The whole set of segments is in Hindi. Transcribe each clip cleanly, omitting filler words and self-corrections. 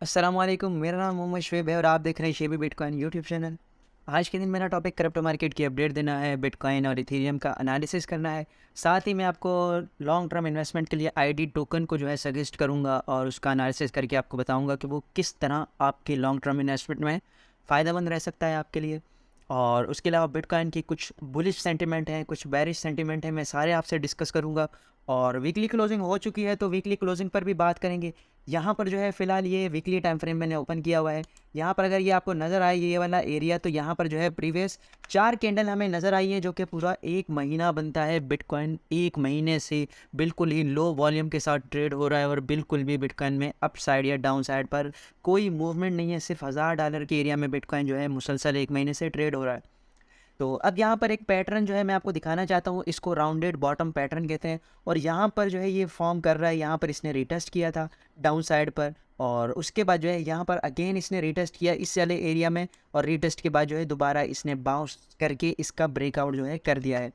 अस्सलामुअलैकुम, मेरा नाम मोहम्मद शुएब है और आप देख रहे हैं शेबी बिटकॉइन यूट्यूब चैनल। आज के दिन मेरा टॉपिक क्रिप्टो मार्केट की अपडेट देना है, बिटकॉइन और इथेरियम का एनालिसिस करना है। साथ ही मैं आपको लॉन्ग टर्म इन्वेस्टमेंट के लिए आईडी टोकन को जो है सजेस्ट करूंगा और उसका एनालिसिस करके आपको बताऊंगा कि वो किस तरह आपके लॉन्ग टर्म इन्वेस्टमेंट में फ़ायदेमंद रह सकता है आपके लिए। और उसके अलावा बिटकॉइन की कुछ बुलिश सेंटिमेंट हैं, कुछ बेरिश सेंटिमेंट हैं, मैं सारे आपसे डिस्कस करूंगा। और वीकली क्लोजिंग हो चुकी है तो वीकली क्लोजिंग पर भी बात करेंगे। यहाँ पर जो है फ़िलहाल ये वीकली टाइम फ्रेम मैंने ओपन किया हुआ है। यहाँ पर अगर ये आपको नज़र आए ये वाला एरिया, तो यहाँ पर जो है प्रीवियस 4 कैंडल हमें नज़र आई है, जो कि पूरा 1 महीना बनता है। बिटकॉइन 1 महीने से बिल्कुल ही लो वॉल्यूम के साथ ट्रेड हो रहा है और बिल्कुल भी बिटकॉइन में अप साइड या डाउन साइड पर कोई मूवमेंट नहीं है। सिर्फ $1000 के एरिया में बिटकॉइन जो है मुसलसल 1 महीने से ट्रेड हो रहा है। तो अब यहाँ पर एक पैटर्न जो है मैं आपको दिखाना चाहता हूँ, इसको राउंडेड बॉटम पैटर्न कहते हैं। और यहाँ पर जो है ये फॉर्म कर रहा है, यहाँ पर इसने रिटेस्ट किया था डाउन साइड पर, और उसके बाद जो है यहाँ पर अगेन इसने रिटेस्ट किया इस वाले एरिया में, और रिटेस्ट के बाद जो है दोबारा इसने बाउंस करके इसका ब्रेकआउट जो है कर दिया है।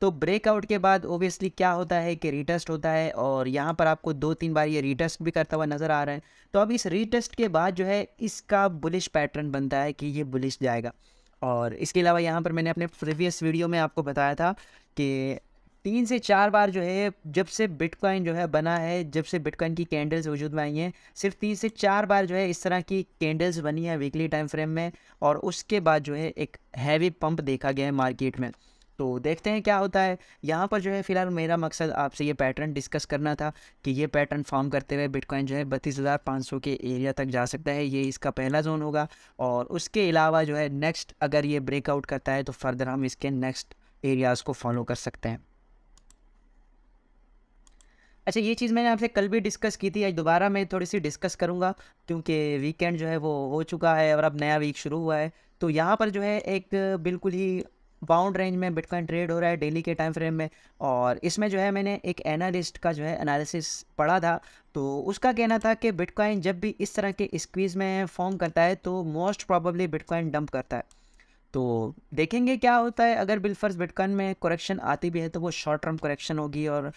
तो ब्रेकआउट के बाद ओबियसली क्या होता है कि रीटेस्ट होता है, और यहाँ पर आपको 2-3 बार ये रीटेस्ट भी करता हुआ नज़र आ रहा है। तो अब इस रीटेस्ट के बाद जो है इसका बुलिश पैटर्न बनता है कि ये बुलिश जाएगा। और इसके अलावा यहाँ पर मैंने अपने प्रीवियस वीडियो में आपको बताया था कि 3 से 4 बार जो है, जब से बिटकॉइन जो है बना है, जब से बिटकॉइन की कैंडल्स वजूद में आई हैं, सिर्फ 3 से 4 बार जो है इस तरह की कैंडल्स बनी है वीकली टाइम फ्रेम में। और उसके बाद जो है एक हैवी पंप देखा गया है मार्केट में। तो देखते हैं क्या होता है। यहाँ पर जो है फ़िलहाल मेरा मकसद आपसे ये पैटर्न डिस्कस करना था कि ये पैटर्न फॉर्म करते हुए बिटकॉइन जो है 32,500 के एरिया तक जा सकता है। ये इसका पहला जोन होगा। और उसके अलावा जो है नेक्स्ट अगर ये ब्रेकआउट करता है तो फर्दर हम इसके नेक्स्ट एरियाज़ को फॉलो कर सकते हैं। अच्छा, ये चीज़ मैंने आपसे कल भी डिस्कस की थी, आज दोबारा मैं थोड़ी सी डिस्कस करूँगा, क्योंकि वीकेंड जो है वो हो चुका है और अब नया वीक शुरू हुआ है। तो यहाँ पर जो है एक बिल्कुल ही बाउंड रेंज में बिटकॉइन ट्रेड हो रहा है डेली के टाइम फ्रेम में। और इसमें जो है मैंने एक एनालिस्ट का जो है एनालिसिस पढ़ा था। तो उसका कहना था कि बिटकॉइन जब भी इस तरह के स्क्वीज़ में फॉर्म करता है तो मोस्ट प्रॉबली बिटकॉइन डंप करता है। तो देखेंगे क्या होता है। अगर बिलफर्ज बिटकॉइन में करेक्शन आती भी है तो वो शॉर्ट टर्म करेक्शन होगी, और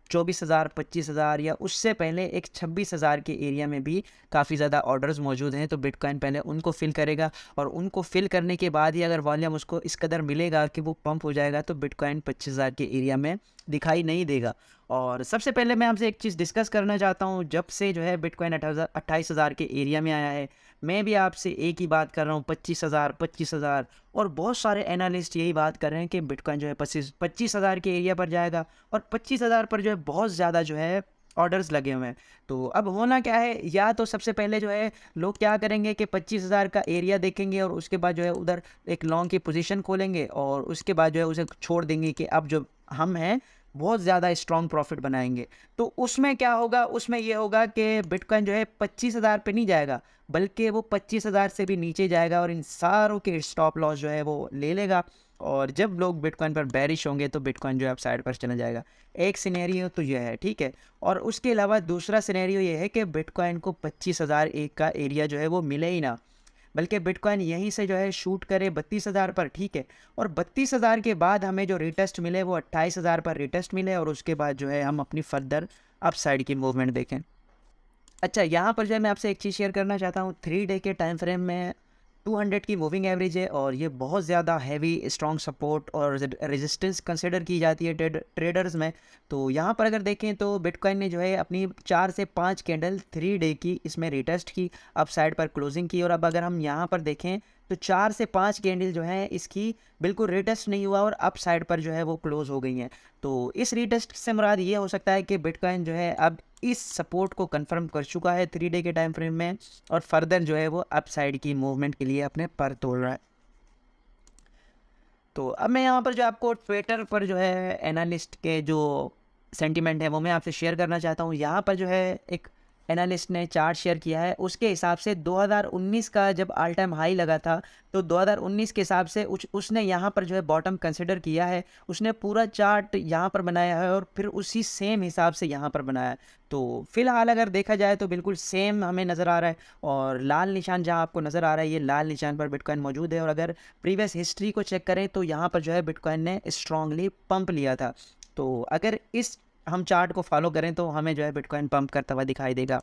24,000 25,000 या उससे पहले एक 26,000 के एरिया में भी काफ़ी ज़्यादा ऑर्डर्स मौजूद हैं। तो बिटकॉइन पहले उनको फिल करेगा, और उनको फिल करने के बाद ही अगर वॉल्यूम उसको इस कदर मिलेगा कि वो पंप हो जाएगा, तो बिटकॉइन 25,000 के एरिया में दिखाई नहीं देगा। और सबसे पहले मैं आपसे एक चीज़ डिस्कस करना चाहता हूँ। जब से जो है बिटकॉइन 28,000 के एरिया में आया है, मैं भी आपसे एक ही बात कर रहा हूँ, 25,000 और बहुत सारे एनालिस्ट यही बात कर रहे हैं कि बिटकॉइन जो है 25,000 के एरिया पर जाएगा। और 25,000 पर जो है बहुत ज़्यादा जो है ऑर्डर्स लगे हुए हैं। तो अब होना क्या है, या तो सबसे पहले जो है लोग क्या करेंगे कि 25,000 का एरिया देखेंगे और उसके बाद जो है उधर एक लॉन्ग की पोजीशन खोलेंगे, और उसके बाद जो है उसे छोड़ देंगे कि अब जो हम हैं बहुत ज़्यादा स्ट्रॉन्ग प्रॉफिट बनाएंगे। तो उसमें क्या होगा, उसमें ये होगा कि बिटकॉइन जो है 25,000 पे नहीं जाएगा, बल्कि वो 25,000 से भी नीचे जाएगा, और इन सारों के स्टॉप लॉस जो है वो ले लेगा। और जब लोग बिटकॉइन पर बैरिश होंगे तो बिटकॉइन जो है अब साइड पर चला जाएगा। एक सिनेरियो तो यह है, ठीक है। और उसके अलावा दूसरा सिनेरियो ये है कि बिटकॉइन को 25,000 एक का एरिया जो है वो मिले ही ना, बल्कि बिटकॉइन यहीं से जो है शूट करे 32,000 पर, ठीक है। और 32,000 के बाद हमें जो रिटेस्ट मिले वो 28,000 पर रिटेस्ट मिले, और उसके बाद जो है हम अपनी फर्दर अप साइड की मूवमेंट देखें। अच्छा, यहाँ पर जो है मैं आपसे एक चीज़ शेयर करना चाहता हूँ। 3 डे के टाइम फ्रेम में 200 की मूविंग एवरेज है, और ये बहुत ज़्यादा हैवी स्ट्रॉन्ग सपोर्ट और रेजिस्टेंस कंसिडर की जाती है ट्रेडर्स में। तो यहाँ पर अगर देखें तो बिटकॉइन ने जो है अपनी 4 से 5 कैंडल 3 डे की इसमें रिटेस्ट की, अप साइड पर क्लोजिंग की। और अब अगर हम यहाँ पर देखें तो 4 से 5 कैंडल जो है इसकी बिल्कुल रिटेस्ट नहीं हुआ और अप साइड पर जो है वो क्लोज हो गई हैं। तो इस रिटेस्ट से मुराद ये हो सकता है कि बिटकॉइन जो है अब इस सपोर्ट को कंफर्म कर चुका है 3 डे के टाइम फ्रेम में, और फर्दर जो है वो अप साइड की मूवमेंट के लिए अपने पर तोड़ रहा है। तो अब मैं यहाँ पर जो आपको ट्विटर पर जो है एनालिस्ट के जो सेंटीमेंट है वो मैं आपसे शेयर करना चाहता हूँ। यहाँ पर जो है एक एनालिस्ट ने चार्ट शेयर किया है, उसके हिसाब से 2019 का जब ऑल टाइम हाई लगा था, तो 2019 के हिसाब से उसने यहाँ पर जो है बॉटम कंसिडर किया है। उसने पूरा चार्ट यहाँ पर बनाया है और फिर उसी सेम हिसाब से यहाँ पर बनाया है। तो फिलहाल अगर देखा जाए तो बिल्कुल सेम हमें नज़र आ रहा है, और लाल निशान जहाँ आपको नज़र आ रहा है ये लाल निशान पर बिटकॉइन मौजूद है। और अगर प्रीवियस हिस्ट्री को चेक करें तो यहाँ पर जो है बिटकॉइन ने स्ट्रांगली पंप लिया था। तो अगर इस हम चार्ट को फॉलो करें तो हमें जो है बिटकॉइन पंप करता हुआ दिखाई देगा।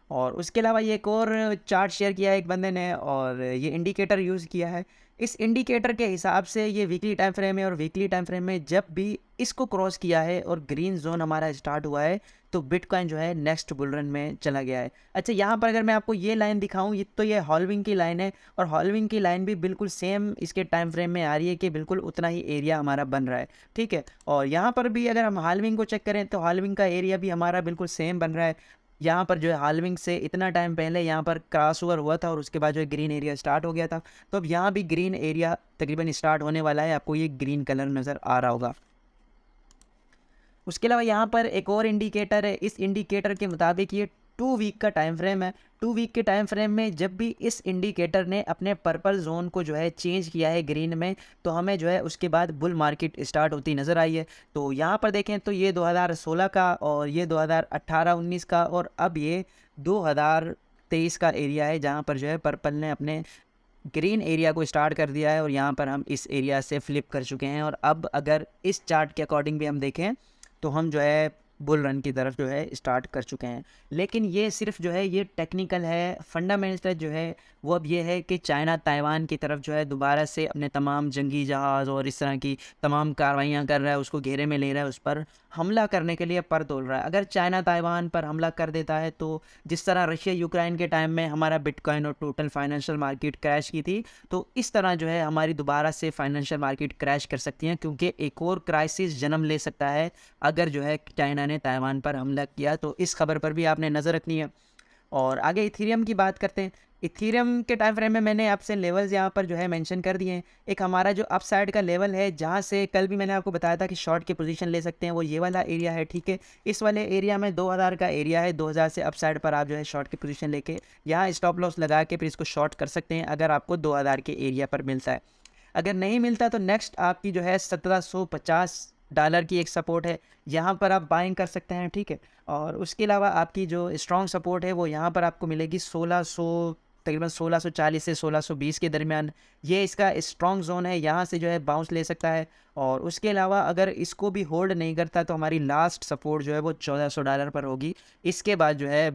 और उसके अलावा ये एक और चार्ट शेयर किया है एक बंदे ने, और ये इंडिकेटर यूज़ किया है। इस इंडिकेटर के हिसाब से ये वीकली टाइम फ्रेम है, और वीकली टाइम फ्रेम में जब भी इसको क्रॉस किया है और ग्रीन जोन हमारा स्टार्ट हुआ है, तो बिटकॉइन जो है नेक्स्ट बुल रन में चला गया है। अच्छा, यहाँ पर अगर मैं आपको ये लाइन दिखाऊं, ये तो ये हॉल्विंग की लाइन है, और हॉल्विंग की लाइन भी बिल्कुल सेम इसके टाइम फ्रेम में आ रही है कि बिल्कुल उतना ही एरिया हमारा बन रहा है, ठीक है। और यहाँ पर भी अगर हम हाल्विंग को चेक करें तो हाल्विंग का एरिया भी हमारा बिल्कुल सेम बन रहा है। यहाँ पर जो है हाल्विंग से इतना टाइम पहले यहाँ पर क्रॉस ओवर हुआ था, और उसके बाद जो है ग्रीन एरिया स्टार्ट हो गया था। तो अब यहाँ भी ग्रीन एरिया तकरीबन स्टार्ट होने वाला है, आपको ये ग्रीन कलर नज़र आ रहा होगा। उसके अलावा यहाँ पर एक और इंडिकेटर है। इस इंडिकेटर के मुताबिक ये 2 वीक का टाइम फ्रेम है। 2 वीक के टाइम फ्रेम में जब भी इस इंडिकेटर ने अपने पर्पल जोन को जो है चेंज किया है ग्रीन में, तो हमें जो है उसके बाद बुल मार्केट स्टार्ट होती नज़र आई है। तो यहाँ पर देखें तो ये 2016 का, और ये 2018-19 का, और अब ये 2023 का एरिया है, जहाँ पर जो है पर्पल ने अपने ग्रीन एरिया को स्टार्ट कर दिया है, और यहाँ पर हम इस एरिया से फ्लिप कर चुके हैं। और अब अगर इस चार्ट के अकॉर्डिंग भी हम देखें तो हम जो है बुल रन की तरफ जो है स्टार्ट कर चुके हैं। लेकिन ये सिर्फ जो है ये टेक्निकल है, फंडामेंटल जो है वो अब ये है कि चाइना ताइवान की तरफ जो है दोबारा से अपने तमाम जंगी जहाज़ और इस तरह की तमाम कार्रवाइयाँ कर रहा है, उसको घेरे में ले रहा है, उस पर हमला करने के लिए पर तोल रहा है। अगर चाइना ताइवान पर हमला कर देता है तो जिस तरह रशिया यूक्रेन के टाइम में हमारा बिटकॉइन और टोटल फाइनेंशियल मार्केट क्रैश की थी, तो इस तरह जो है हमारी दोबारा से फाइनेंशियल मार्केट क्रैश कर सकती हैं, क्योंकि एक और क्राइसिस जन्म ले सकता है अगर जो है चाइना ने ताइवान पर हमला किया। तो इस खबर पर भी आपने नज़र रखनी है। और आगे इथीरियम की बात करते हैं। इथीरियम के टाइम फ्रेम में मैंने आपसे लेवल्स यहाँ पर जो है मेंशन कर दिए हैं। एक हमारा जो अपसाइड का लेवल है, जहाँ से कल भी मैंने आपको बताया था कि शॉर्ट की पोजीशन ले सकते हैं, वो ये वाला एरिया है, ठीक है। इस वाले एरिया में 2000 का एरिया है, 2000 से अपसाइड पर आप जो है शॉर्ट की पोजीशन लेके यहाँ स्टॉप लॉस लगा के फिर इसको शॉर्ट कर सकते हैं, अगर आपको 2000 के एरिया पर मिलता है। अगर नहीं मिलता तो नेक्स्ट आपकी जो है $1750 की एक सपोर्ट है, यहाँ पर आप बाइंग कर सकते हैं, ठीक है। और उसके अलावा आपकी जो स्ट्रॉन्ग सपोर्ट है वो यहाँ पर आपको मिलेगी 1600, तकरीबन 1640 से 1620 के दरमियान। ये इसका स्ट्रॉन्ग जोन है, यहाँ से जो है बाउंस ले सकता है। और उसके अलावा अगर इसको भी होल्ड नहीं करता तो हमारी लास्ट सपोर्ट जो है वो $1400 पर होगी। इसके बाद जो है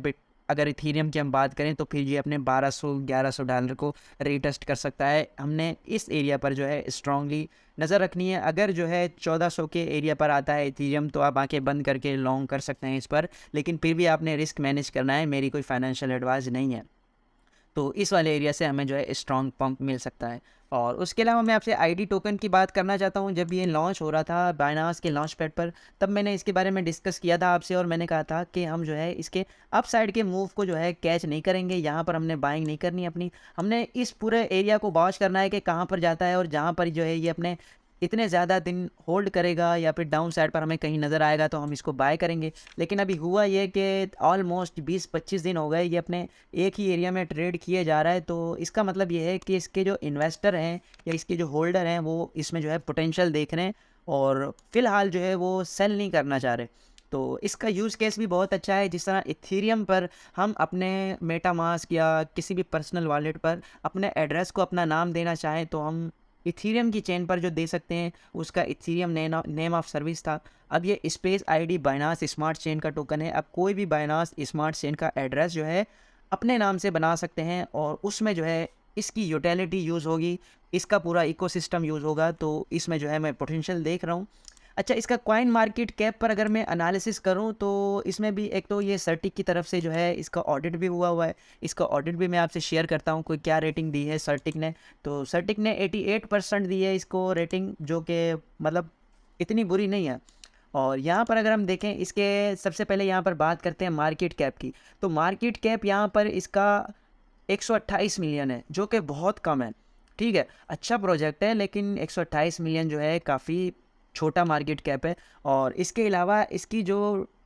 अगर इथीरियम की हम बात करें तो फिर ये अपने $1200-1100 को रीटेस्ट कर सकता है। हमने इस एरिया पर जो है स्ट्रांगली नज़र रखनी है। अगर जो है 1400 के एरिया पर आता है इथीरियम तो आप आंखें बंद करके लॉन्ग कर सकते हैं इस पर, लेकिन फिर भी आपने रिस्क मैनेज करना है, मेरी कोई फाइनेंशियल एडवाइस नहीं है। तो इस वाले एरिया से हमें जो है स्ट्रॉन्ग पंप मिल सकता है। और उसके अलावा मैं आपसे आईडी टोकन की बात करना चाहता हूँ। जब ये लॉन्च हो रहा था बाइनांस के लॉन्च पैड पर, तब मैंने इसके बारे में डिस्कस किया था आपसे, और मैंने कहा था कि हम जो है इसके अप साइड के मूव को जो है कैच नहीं करेंगे, यहाँ पर हमने बाइंग नहीं करनी अपनी, हमने इस पूरे एरिया को वॉच करना है कि कहाँ पर जाता है, और जहाँ पर जो है ये अपने इतने ज़्यादा दिन होल्ड करेगा या फिर डाउन साइड पर हमें कहीं नज़र आएगा तो हम इसको बाय करेंगे। लेकिन अभी हुआ ये कि ऑलमोस्ट 20-25 दिन हो गए ये अपने एक ही एरिया में ट्रेड किए जा रहा है। तो इसका मतलब ये है कि इसके जो इन्वेस्टर हैं या इसके जो होल्डर हैं वो इसमें जो है पोटेंशियल देख रहे हैं, और फ़िलहाल जो है वो सेल नहीं करना चाह रहे। तो इसका यूज़ केस भी बहुत अच्छा है। जिस तरह इथीरियम पर हम अपने मेटामास्क या किसी भी पर्सनल वॉलेट पर अपने एड्रेस को अपना नाम देना चाहें तो हम इथीरियम की चेन पर जो दे सकते हैं, उसका इथीरियम नेम ऑफ सर्विस था। अब ये space ID Binance smart chain का टोकन है। अब कोई भी बाइनांस स्मार्ट चेन का एड्रेस जो है अपने नाम से बना सकते हैं, और उसमें जो है इसकी यूटिलिटी यूज़ होगी, इसका पूरा इकोसिस्टम यूज़ होगा। तो इसमें जो है मैं पोटेंशियल देख रहा हूँ। अच्छा, इसका कॉइन मार्केट कैप पर अगर मैं एनालिसिस करूं तो इसमें भी एक तो ये सर्टिक की तरफ से जो है इसका ऑडिट भी हुआ है। इसका ऑडिट भी मैं आपसे शेयर करता हूं, कोई क्या रेटिंग दी है सर्टिक ने। तो सर्टिक ने 88% दी है इसको रेटिंग, जो कि मतलब इतनी बुरी नहीं है। और यहाँ पर अगर हम देखें, इसके सबसे पहले यहाँ पर बात करते हैं मार्केट कैप की। तो मार्केट कैप यहाँ पर इसका 128 मिलियन है, जो कि बहुत कम है, ठीक है। अच्छा प्रोजेक्ट है, लेकिन 128 मिलियन जो है काफ़ी छोटा मार्केट कैप है। और इसके अलावा इसकी जो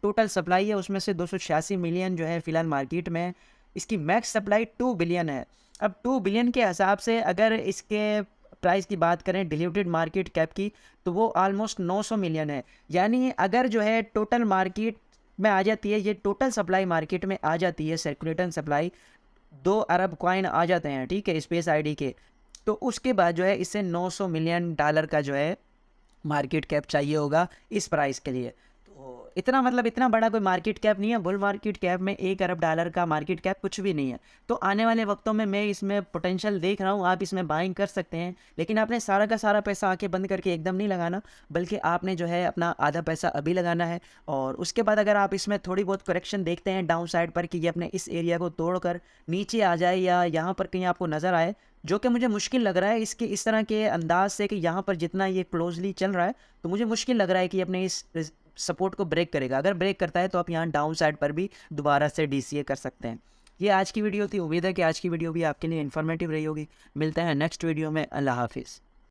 टोटल सप्लाई है उसमें से 286 मिलियन जो है फ़िलहाल मार्केट में। इसकी मैक्स सप्लाई 2 बिलियन है। अब 2 बिलियन के हिसाब से अगर इसके प्राइस की बात करें डिल्यूटेड मार्केट कैप की, तो वो ऑलमोस्ट 900 मिलियन है। यानी अगर जो है टोटल मार्केट में आ जाती है, ये टोटल सप्लाई मार्केट में आ जाती है, सर्कुलेटन सप्लाई 2 अरब कॉइन आ जाते हैं, ठीक है, स्पेस आईडी के। तो उसके बाद जो है इससे $900 मिलियन का जो है मार्केट कैप चाहिए होगा इस प्राइस के लिए। तो इतना मतलब इतना बड़ा कोई मार्केट कैप नहीं है। बुल मार्केट कैप में $1 अरब का मार्केट कैप कुछ भी नहीं है। तो आने वाले वक्तों में मैं इसमें पोटेंशियल देख रहा हूँ, आप इसमें बाइंग कर सकते हैं। लेकिन आपने सारा का सारा पैसा आंखें बंद करके एकदम नहीं लगाना, बल्कि आपने जो है अपना आधा पैसा अभी लगाना है। और उसके बाद अगर आप इसमें थोड़ी बहुत करेक्शन देखते हैं डाउन साइड पर कि ये अपने इस एरिया को तोड़कर नीचे आ जाए या यहाँ पर कहीं आपको नज़र आए, जो कि मुझे मुश्किल लग रहा है इसके इस तरह के अंदाज से कि यहाँ पर जितना ये क्लोजली चल रहा है, तो मुझे मुश्किल लग रहा है कि अपने इस सपोर्ट को ब्रेक करेगा। अगर ब्रेक करता है तो आप यहाँ डाउन साइड पर भी दोबारा से DCA कर सकते हैं। ये आज की वीडियो थी। उम्मीद है कि आज की वीडियो भी आपके लिए इन्फॉर्मेटिव रही होगी। मिलते हैं नेक्स्ट वीडियो में। अल्लाह हाफिज़।